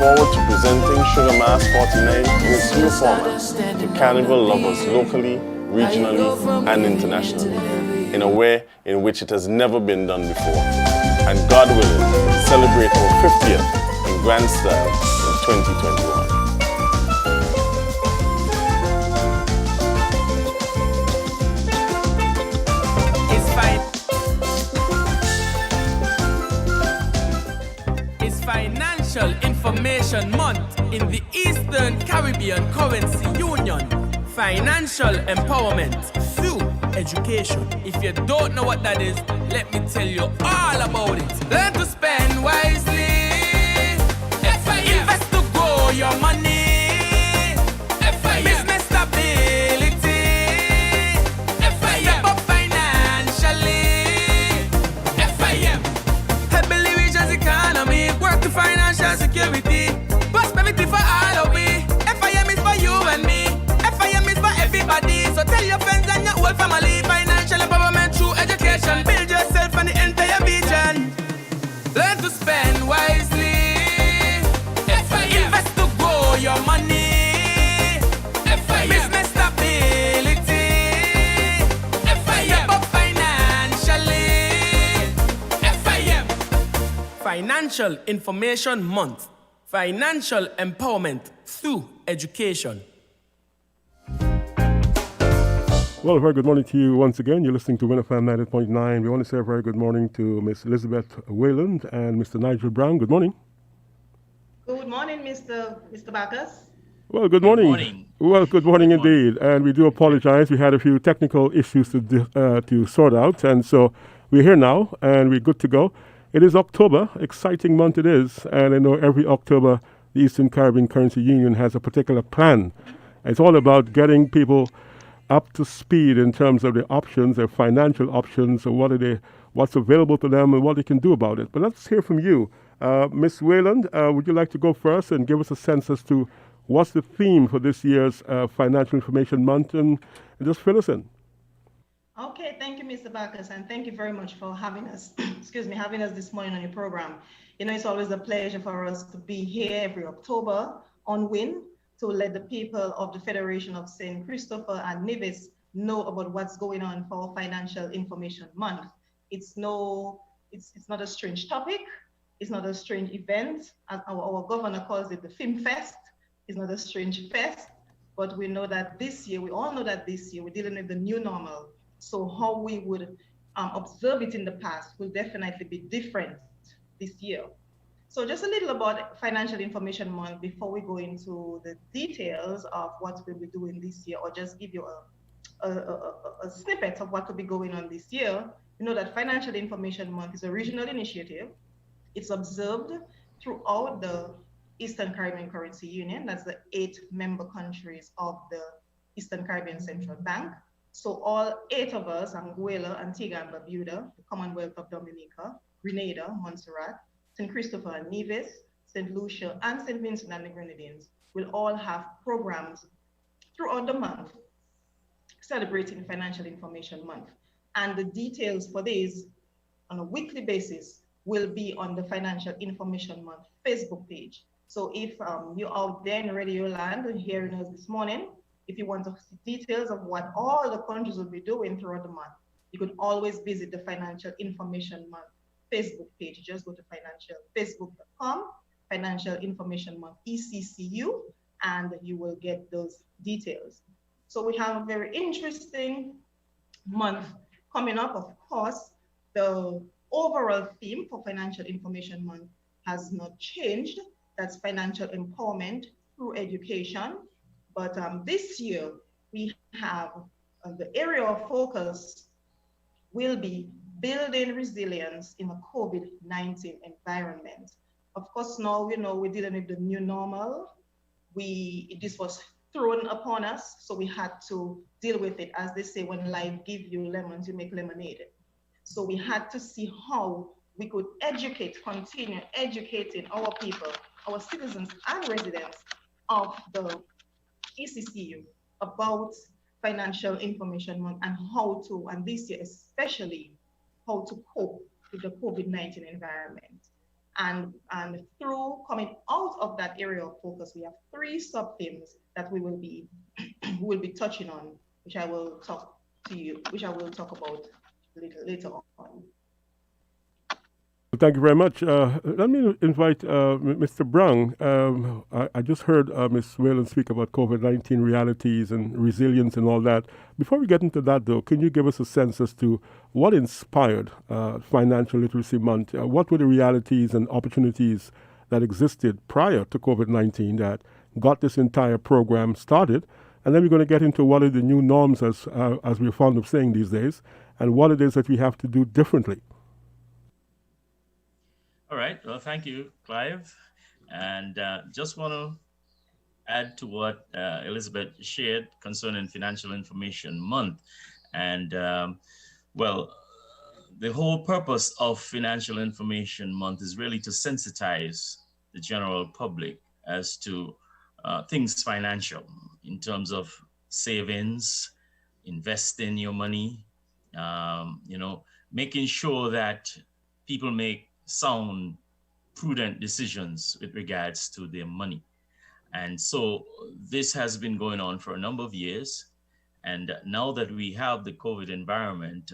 forward to presenting Sugar Mass 49 in its new format to carnival lovers locally, regionally, and internationally, in a way in which it has never been done before. And God willing, celebrate our 50th in grand style in 2021. Financial Information Month in the Eastern Caribbean Currency Union. Financial empowerment through education. If you don't know what that is, let me tell you all about it. Learn to spend wisely. FIM. Invest to grow your money. FIM. Business stability. FIM. Step up financially. FIM. Help the region's economy. Work to financial security. Prosperity for all of we. FIM is for you and me. FIM is for everybody. So tell your friends and your whole family. Financial empowerment through education. Build yourself and the entire region. Learn to spend wisely. FIM. Invest to grow your money. FIM. Business stability. FIM. Step up financially. FIM. Financial Information Month. Financial empowerment through education. Well, a very good morning to you once again. You're listening to WinFM 90.9. We want to say a very good morning to Miss Elizabeth Wayland and Mr. Nigel Brown. Good morning. Good morning, Mr. Baccus. Well, good morning. Good morning. Well, good morning indeed. And we do apologize. We had a few technical issues to sort out. And so we're here now and we're good to go. It is October. Exciting month it is. And I know every October, the Eastern Caribbean Currency Union has a particular plan. It's all about getting people up to speed in terms of their options, their financial options, or what's available to them and what they can do about it. But let's hear from you. Ms. Wayland, would you like to go first and give us a sense as to what's the theme for this year's Financial Information Month and just fill us in? Okay, thank you, Mr. Baccus, and thank you very much for having us, having us this morning on your program. You know, it's always a pleasure for us to be here every October on WIN to let the people of the Federation of St. Christopher and Nevis know about what's going on for Financial Information Month. It's not a strange topic. It's not a strange event. As our governor calls it the Film Fest. It's not a strange fest, but we know that this year, we all know that this year we're dealing with the new normal. So how we would observe it in the past will definitely be different this year. So just a little about Financial Information Month before we go into the details of what we'll be doing this year, or just give you a snippet of what will be going on this year. You know that Financial Information Month is a regional initiative. It's observed throughout the Eastern Caribbean Currency Union. That's the 8 member countries of the Eastern Caribbean Central Bank. So all 8 of us, Anguilla, Antigua and Barbuda, the Commonwealth of Dominica, Grenada, Montserrat, St. Christopher and Nevis, St. Lucia, and St. Vincent and the Grenadines will all have programs throughout the month celebrating Financial Information Month. And the details for these on a weekly basis will be on the Financial Information Month Facebook page. So if you're out there in Radio Land and hearing us this morning, if you want to see details of what all the countries will be doing throughout the month, you can always visit the Financial Information Month Facebook page. Just go to facebook.com, Financial Information Month, ECCU, and you will get those details. So we have a very interesting month coming up. Of course, the overall theme for Financial Information Month has not changed. That's financial empowerment through education. But this year, we have the area of focus will be building resilience in a COVID-19 environment. Of course, now we know we're dealing with the new normal. This was thrown upon us, so we had to deal with it. As they say, when life gives you lemons, you make lemonade. So we had to see how we could continue educating our people, our citizens and residents of the ECCU about Financial Information Month and how to, and this year especially, how to cope with the COVID-19 environment. And through coming out of that area of focus, we have three sub-themes that we will be will be touching on, which I will talk about a little later on. Thank you very much. Let me invite Mr. Brown. I just heard Ms. Whalen speak about COVID-19 realities and resilience and all that. Before we get into that, though, can you give us a sense as to what inspired Financial Literacy Month? What were the realities and opportunities that existed prior to COVID-19 that got this entire program started? And then we're going to get into what are the new norms, as we're fond of saying these days, and what it is that we have to do differently. All right. Well, thank you, Clive. And just want to add to what Elizabeth shared concerning Financial Information Month. And the whole purpose of Financial Information Month is really to sensitize the general public as to things financial in terms of savings, investing your money, making sure that people make sound, prudent decisions with regards to their money. And so this has been going on for a number of years. And now that we have the COVID environment,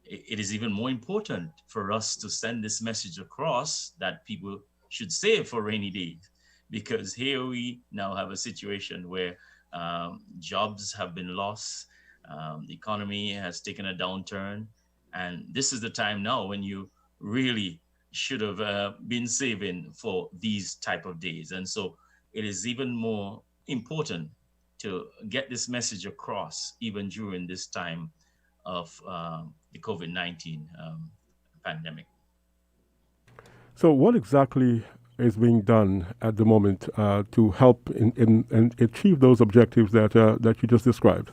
it is even more important for us to send this message across that people should save for rainy days, because here we now have a situation where jobs have been lost, the economy has taken a downturn, and this is the time now when you really should have been saving for these type of days. And so it is even more important to get this message across even during this time of the COVID-19 pandemic. So what exactly is being done at the moment to help in achieve those objectives that you just described?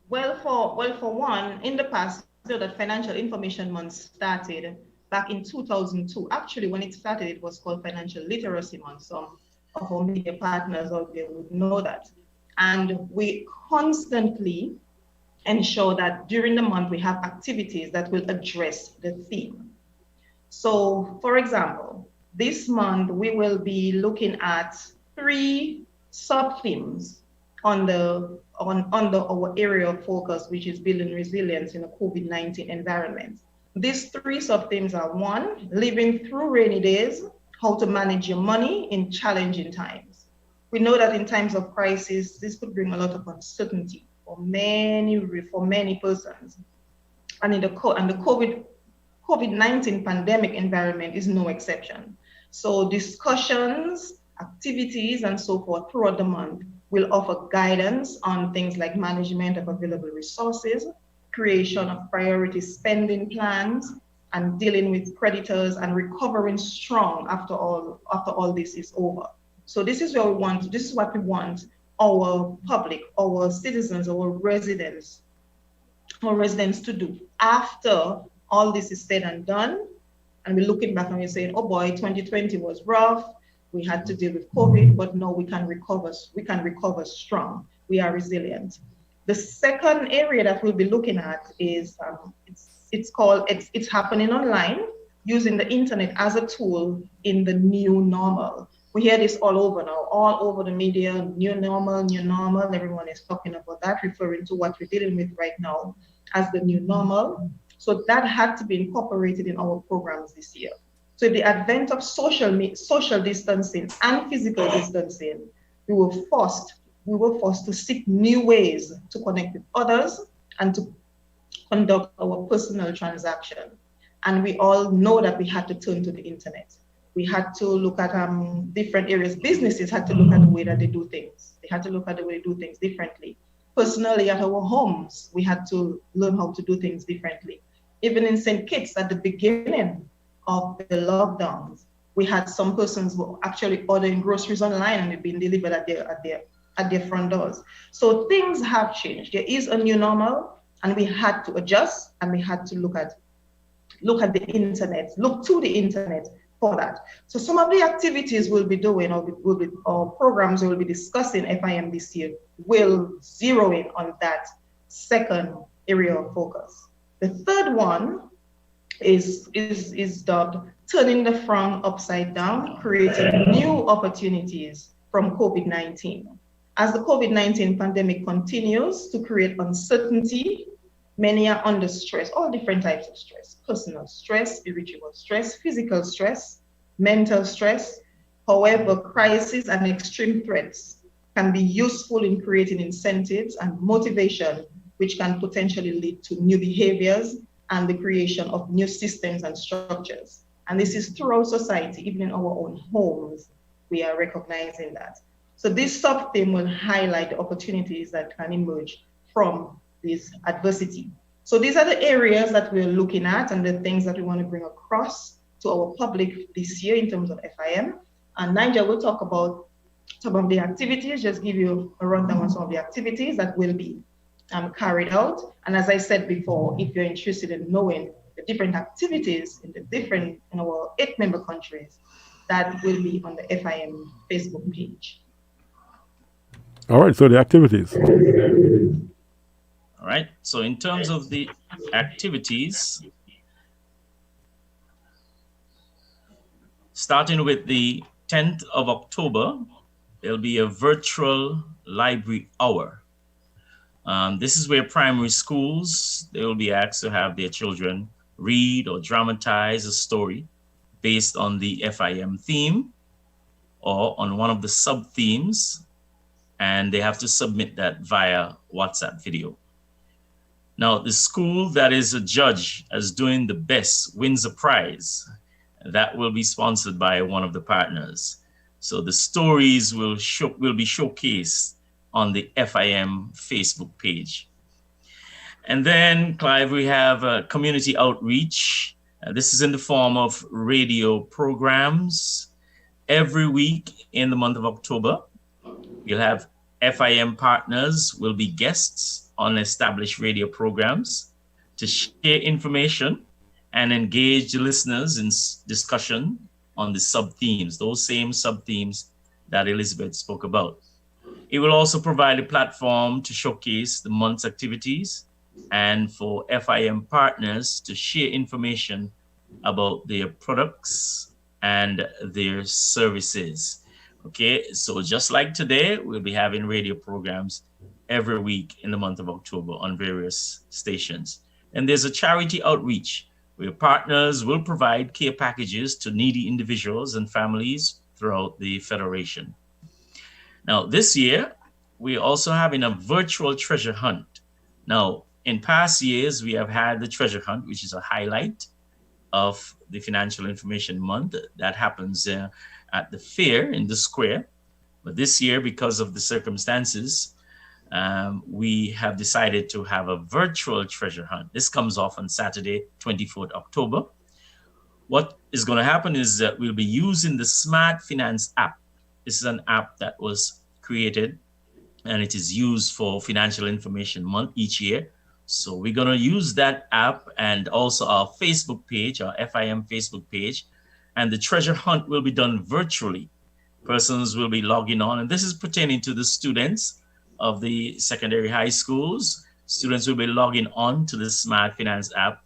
Well, for one, in the past, so that Financial Information Month started back in 2002. Actually, when it started, it was called Financial Literacy Month. Some of our media partners out there would know that. And we constantly ensure that during the month we have activities that will address the theme. So, for example, this month we will be looking at 3 sub-themes under our area of focus, which is building resilience in a COVID-19 environment. These 3 sub-themes are: 1, living through rainy days, how to manage your money in challenging times. We know that in times of crisis, this could bring a lot of uncertainty for many persons. And in the COVID-19 pandemic environment is no exception. So discussions, activities, and so forth throughout the month will offer guidance on things like management of available resources, creation of priority spending plans, and dealing with creditors and recovering strong after all this is over. So this is what we want our public, our citizens, our residents to do after all this is said and done. And we're looking back and we're saying, oh boy, 2020 was rough. We had to deal with COVID, but no, we can recover strong. We are resilient. The second area that we'll be looking at is it's happening online, using the internet as a tool in the new normal. We hear this all over now, all over the media, new normal. Everyone is talking about that, referring to what we're dealing with right now as the new normal. So that had to be incorporated in our programs this year. So the advent of social distancing and physical distancing, we were forced to seek new ways to connect with others and to conduct our personal transaction. And we all know that we had to turn to the internet. We had to look at different areas. Businesses had to look at the way that they do things. They had to look at the way they do things differently. Personally, at our homes, we had to learn how to do things differently. Even in St. Kitts, at the beginning of the lockdowns, we had some persons who were actually ordering groceries online and they've been delivered at their front doors. So things have changed. There is a new normal, and we had to adjust, and we had to look at the internet, look to the internet for that. So some of the activities we'll be doing, or programs we'll be discussing FIM this year, will zero in on that second area of focus. The third one is dubbed turning the frown upside down, creating new opportunities from COVID-19. As the COVID-19 pandemic continues to create uncertainty, many are under stress, all different types of stress: personal stress, spiritual stress, physical stress, mental stress. However, crisis and extreme threats can be useful in creating incentives and motivation, which can potentially lead to new behaviors and the creation of new systems and structures. And this is throughout society, even in our own homes, we are recognizing that. So this sub-theme will highlight the opportunities that can emerge from this adversity. So these are the areas that we're looking at and the things that we want to bring across to our public this year in terms of FIM. And Nigel will talk about some of the activities, just give you a rundown on some of the activities that will be carried out. And as I said before, if you're interested in knowing the different activities in our 8 member countries, that will be on the FIM Facebook page. All right, so the activities. All right, so in terms of the activities, starting with the 10th of October, there'll be a virtual library hour. This is where primary schools, they will be asked to have their children read or dramatize a story based on the FIM theme or on one of the sub-themes, and they have to submit that via WhatsApp video. Now, the school that is adjudged as doing the best wins a prize. That will be sponsored by one of the partners. So the stories will be showcased on the FIM Facebook page. And then, Clive, we have community outreach. This is in the form of radio programs. Every week in the month of October, you'll have FIM partners will be guests on established radio programs to share information and engage the listeners in discussion on the sub-themes, those same sub-themes that Elizabeth spoke about. It will also provide a platform to showcase the month's activities and for FIM partners to share information about their products and their services. Okay, so just like today, we'll be having radio programs every week in the month of October on various stations. And there's a charity outreach where partners will provide care packages to needy individuals and families throughout the Federation. Now, this year, we're also having a virtual treasure hunt. Now, in past years, we have had the treasure hunt, which is a highlight of the Financial Information Month that happens at the fair in the square. But this year, because of the circumstances, we have decided to have a virtual treasure hunt. This comes off on Saturday, 24th October. What is going to happen is that we'll be using the Smart Finance app. This is an app that was created and it is used for Financial Information Month each year. So we're going to use that app and also our Facebook page, our FIM Facebook page, and the treasure hunt will be done virtually. Persons will be logging on, and this is pertaining to the students of the secondary high schools. Students will be logging on to the Smart Finance app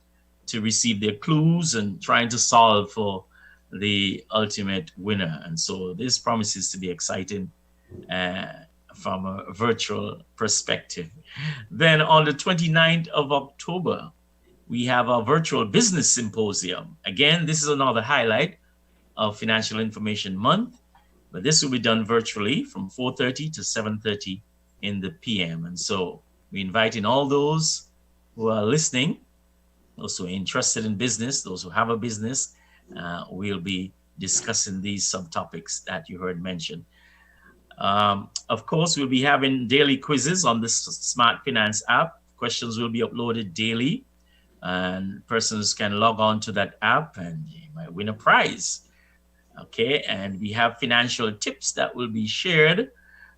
to receive their clues and trying to solve for the ultimate winner. And so this promises to be exciting from a virtual perspective. Then on the 29th of October, we have our virtual business symposium. Again, this is another highlight of Financial Information Month, but this will be done virtually from 4:30 to 7:30 in the PM. And so we're inviting all those who are listening, those who are interested in business, those who have a business, we'll be discussing these subtopics that you heard mentioned. Of course, we'll be having daily quizzes on the Smart Finance app. Questions will be uploaded daily, and persons can log on to that app and you might win a prize. Okay, and we have financial tips that will be shared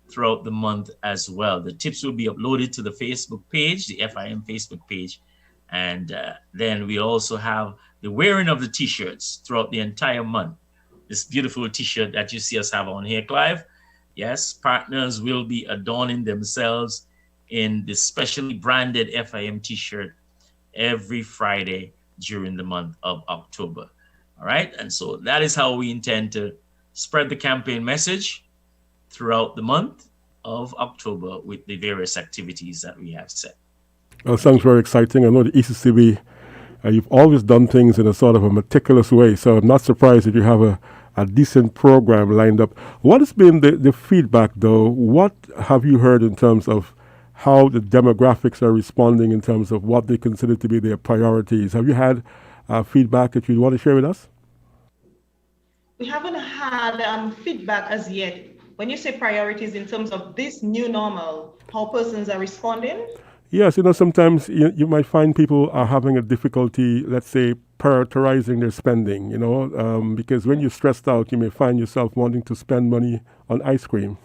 throughout the month as well. The tips will be uploaded to the Facebook page, the FIM Facebook page, and then we also have the wearing of the t-shirts throughout the entire month. This beautiful t-shirt that you see us have on here, Clive. Yes, partners will be adorning themselves in the specially branded FIM t-shirt every Friday during the month of October. All right. And so that is how we intend to spread the campaign message throughout the month of October with the various activities that we have set. Sounds very exciting. I know the ECCB, you've always done things in a sort of a meticulous way, so I'm not surprised if you have a decent program lined up. What has been the feedback, though? What have you heard in terms of how the demographics are responding in terms of what they consider to be their priorities? Have you had feedback that you want to share with us? We haven't had feedback as yet. When you say priorities in terms of this new normal, how persons are responding? Yes, sometimes you might find people are having a difficulty, let's say, prioritizing their spending, because when you're stressed out, you may find yourself wanting to spend money on ice cream.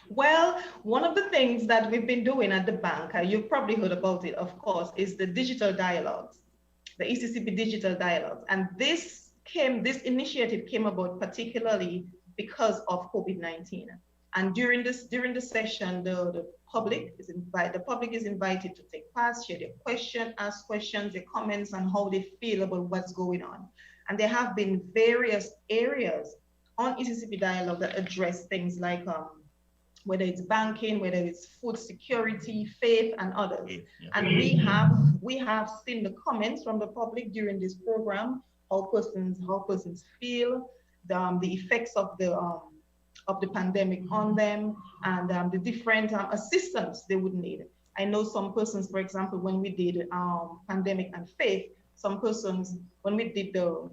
Well, one of the things that we've been doing at the bank, you've probably heard about it, of course, is the digital dialogues, the ECCB digital dialogues. And this initiative came about particularly because of COVID-19. And during the session, the public is invited to take part, share their questions, ask questions, their comments on how they feel about what's going on. And there have been various areas on ECCB Dialogue that address things like whether it's banking, whether it's food security, faith, and others. Yeah. And we have seen the comments from the public during this program, how persons feel, the effects of the pandemic on them, and the different assistance they would need. I know some persons, for example, when we did pandemic and faith, some persons, when we did the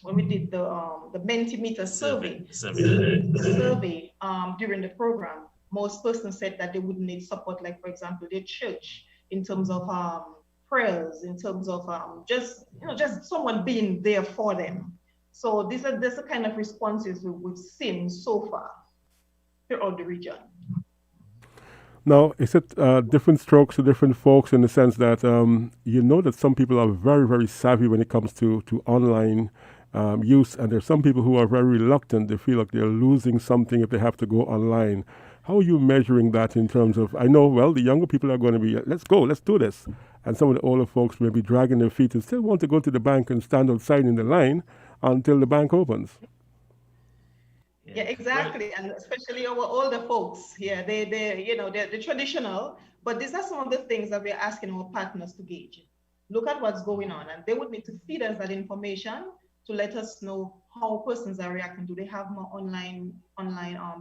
Mentimeter survey during the program, most persons said that they would need support, like for example, their church, in terms of prayers, in terms of just someone being there for them. So these are the kind of responses we've seen so far throughout the region. Now, is it different strokes to different folks in the sense that that some people are very, very savvy when it comes to online use, and there's some people who are very reluctant. They feel like they're losing something if they have to go online. How are you measuring that in terms of, I know, well, the younger people are going to be, let's go, let's do this. And some of the older folks may be dragging their feet and still want to go to the bank and stand outside in the line until the bank opens. Yeah, exactly. And especially our older folks here, they're traditional, but these are some of the things that we're asking our partners to gauge. Look at what's going on, and they would need to feed us that information to let us know how persons are reacting. Do they have more online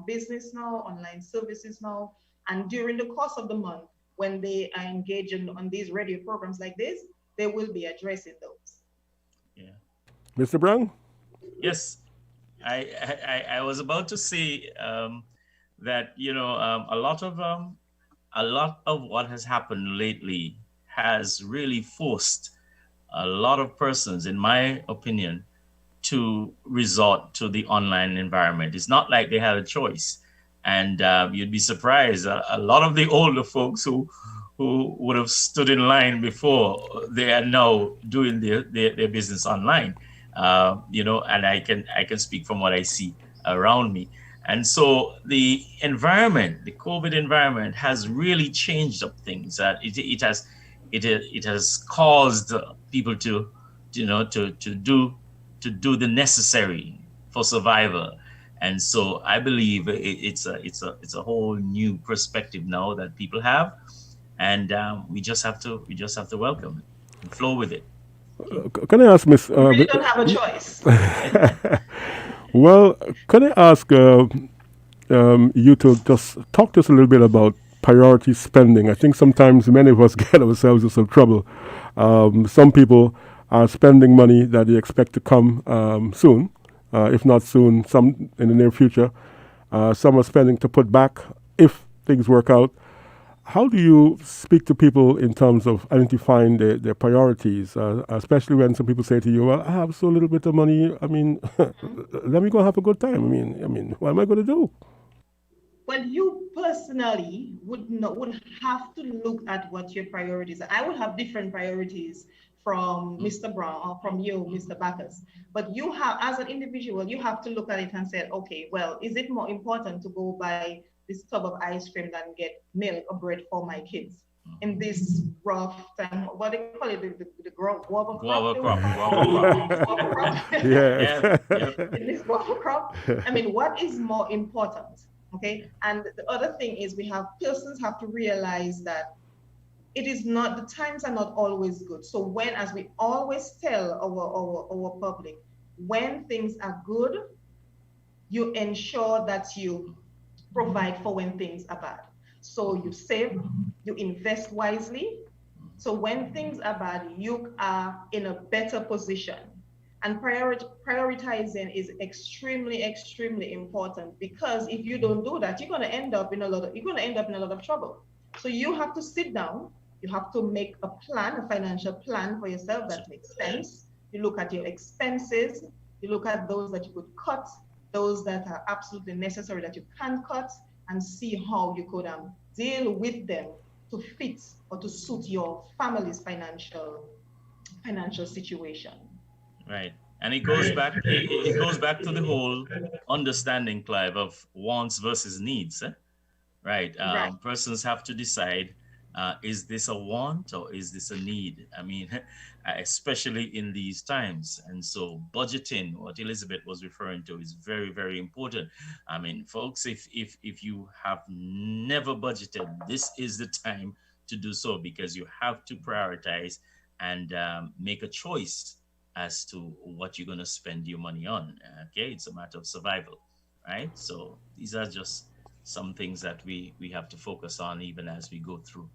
business now, online services now? And during the course of the month, when they are engaged on these radio programs like this, they will be addressing those. Yeah. Mr. Brown? Yes, I was about to say that a lot of what has happened lately has really forced a lot of persons, in my opinion, to resort to the online environment. It's not like they had a choice, and you'd be surprised. A lot of the older folks who would have stood in line before, they are now doing their business online. And I can speak from what I see around me. And so the environment, the COVID environment, has really changed up things. It has caused people to do the necessary for survival. And so I believe it's a whole new perspective now that people have, and we just have to welcome it and flow with it. Can I ask Miss? We really don't have a choice. Well, can I ask you to just talk to us a little bit about priority spending? I think sometimes many of us get ourselves in some trouble. Some people are spending money that they expect to come soon, if not soon, some in the near future. Some are spending to put back if things work out. How do you speak to people in terms of identifying their priorities, especially when some people say to you, well, I have so little bit of money, I mean, let me go have a good time. I mean, what am I going to do? Well, you personally would have to look at what your priorities are. I would have different priorities from Mr. Brown or from you, Mr. Baccus. But you have, as an individual, you have to look at it and say, okay, well, is it more important to go buy this tub of ice cream than get milk or bread for my kids? in this rough time. What do you call it? The guava crop? Guava crop, guava crop. Guava crop. Yeah. In this guava crop. I mean, what is more important? Okay. And the other thing is persons have to realize that it is not, the times are not always good. So when, as we always tell our public, when things are good, you ensure that you provide for when things are bad. So you save, you invest wisely. So when things are bad, you are in a better position. And prioritizing is extremely, extremely important, because if you don't do that, you're going to end up in a lot of trouble. So you have to sit down, you have to make a plan, a financial plan for yourself that makes sense. You look at your expenses, you look at those that you could cut, those that are absolutely necessary that you can cut, and see how you could deal with them to fit or to suit your family's financial situation. Right. And it goes back to the whole understanding, Clive, of wants versus needs. Right. Right. Persons have to decide, is this a want or is this a need? I mean, especially in these times. And so budgeting, what Elizabeth was referring to, is very, very important. I mean, folks, if you have never budgeted, this is the time to do so, because you have to prioritize and make a choice as to what you're going to spend your money on. Okay, it's a matter of survival, right? So these are just some things that we have to focus on even as we go through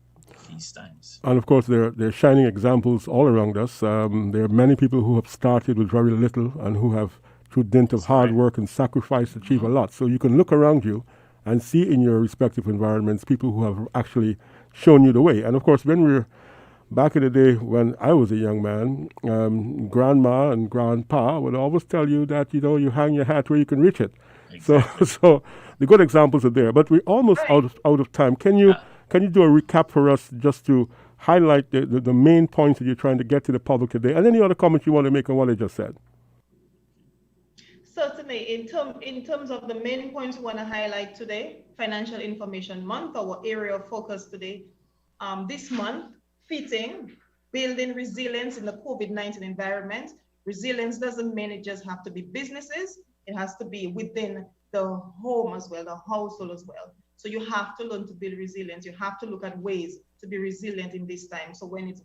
these times. And of course, there are shining examples all around us. There are many people who have started with very little and who have, through dint of hard work and sacrifice, achieved a lot. So you can look around you and see in your respective environments people who have actually shown you the way. And of course, when we're back in the day when I was a young man, grandma and grandpa would always tell you that, you hang your hat where you can reach it. Exactly. So the good examples are there. But we're almost out of time. Can you do a recap for us, just to highlight the main points that you're trying to get to the public today, and any other comments you want to make on what I just said? Certainly, in terms of the main points we want to highlight today, Financial Information Month, our area of focus today, this month, fitting, building resilience in the COVID-19 environment. Resilience doesn't mean it just have to be businesses. It has to be within the home as well, the household as well. So you have to learn to build resilience. You have to look at ways to be resilient in this time. So when it's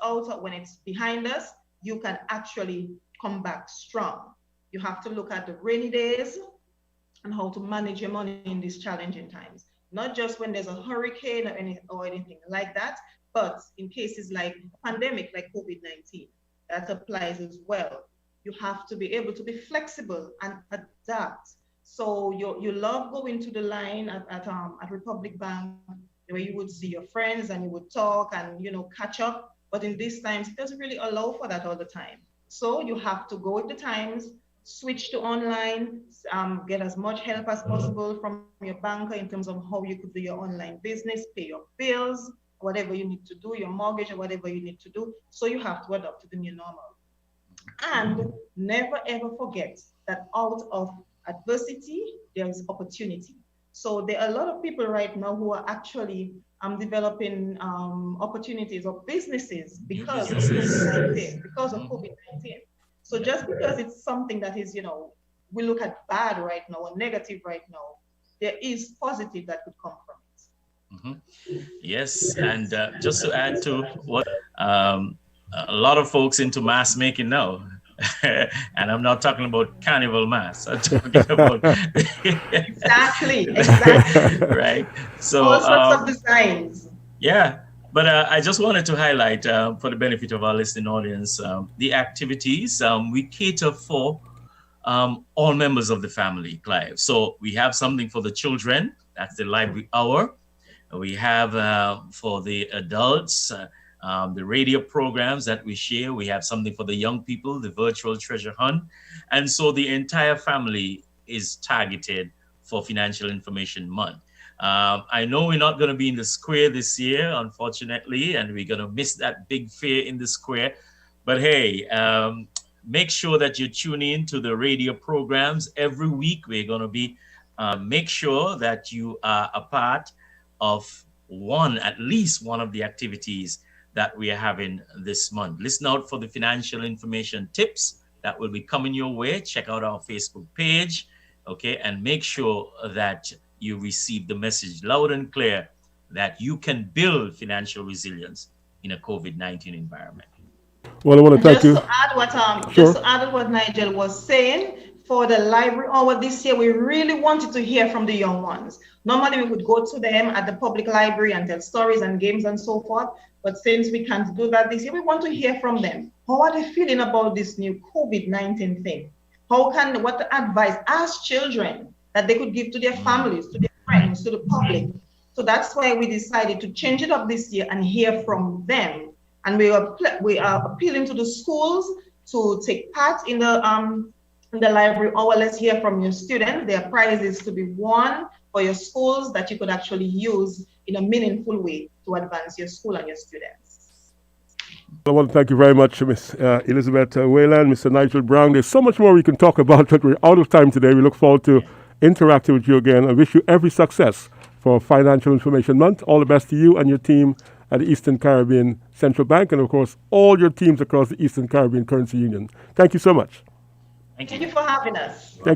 out, when it's behind us, you can actually come back strong. You have to look at the rainy days and how to manage your money in these challenging times. Not just when there's a hurricane or anything like that, but in cases like pandemic, like COVID-19, that applies as well. You have to be able to be flexible and adapt. So you love going to the line at Republic Bank, where you would see your friends and you would talk and catch up. But in these times, it doesn't really allow for that all the time. So you have to go with the times, switch to online, get as much help as possible from your banker in terms of how you could do your online business, pay your bills, whatever you need to do, your mortgage or whatever you need to do. So you have to adapt to the new normal. And never ever forget that out of adversity, there is opportunity. So there are a lot of people right now who are actually developing opportunities or businesses because of COVID-19. So just because it's something that is, we look at bad right now or negative right now, there is positive that could come from it. Mm-hmm. Yes, and just to add to what a lot of folks into mask making now, and I'm not talking about carnival masks. I'm talking about exactly. Right. So all sorts of designs. Yeah, but I just wanted to highlight for the benefit of our listening audience the activities we cater for all members of the family, Clive. So we have something for the children. That's the library hour. We have for the adults, the radio programs that we share. We have something for the young people, the virtual treasure hunt. And so the entire family is targeted for Financial Information Month. I know we're not going to be in the square this year, unfortunately, and we're going to miss that big fair in the square. But hey, make sure that you tune in to the radio programs every week. We're going to be make sure that you are a part of at least one of the activities that we are having this month. Listen out for the financial information tips that will be coming your way. Check out our Facebook page, okay, and make sure that you receive the message loud and clear that you can build financial resilience in a COVID-19 environment. Well, I want to thank you. To add what just to add what Nigel was saying, for the library hour this year, we really wanted to hear from the young ones. Normally, we would go to them at the public library and tell stories and games and so forth. But since we can't do that this year, we want to hear from them. How are they feeling about this new COVID-19 thing? What advice as children that they could give to their families, to their friends, to the public? So that's why we decided to change it up this year and hear from them. And we are appealing to the schools to take part in the library hour. Let's hear from your students. There are prizes to be won for your schools that you could actually use in a meaningful way to advance your school and your students. I want to thank you very much, Ms. Elizabeth Wayland, Mr. Nigel Brown. There's so much more we can talk about, but we're out of time today. We look forward to interacting with you again. I wish you every success for Financial Information Month. All the best to you and your team at the Eastern Caribbean Central Bank, and of course, all your teams across the Eastern Caribbean Currency Union. Thank you so much. Thank you for having us. Thank you.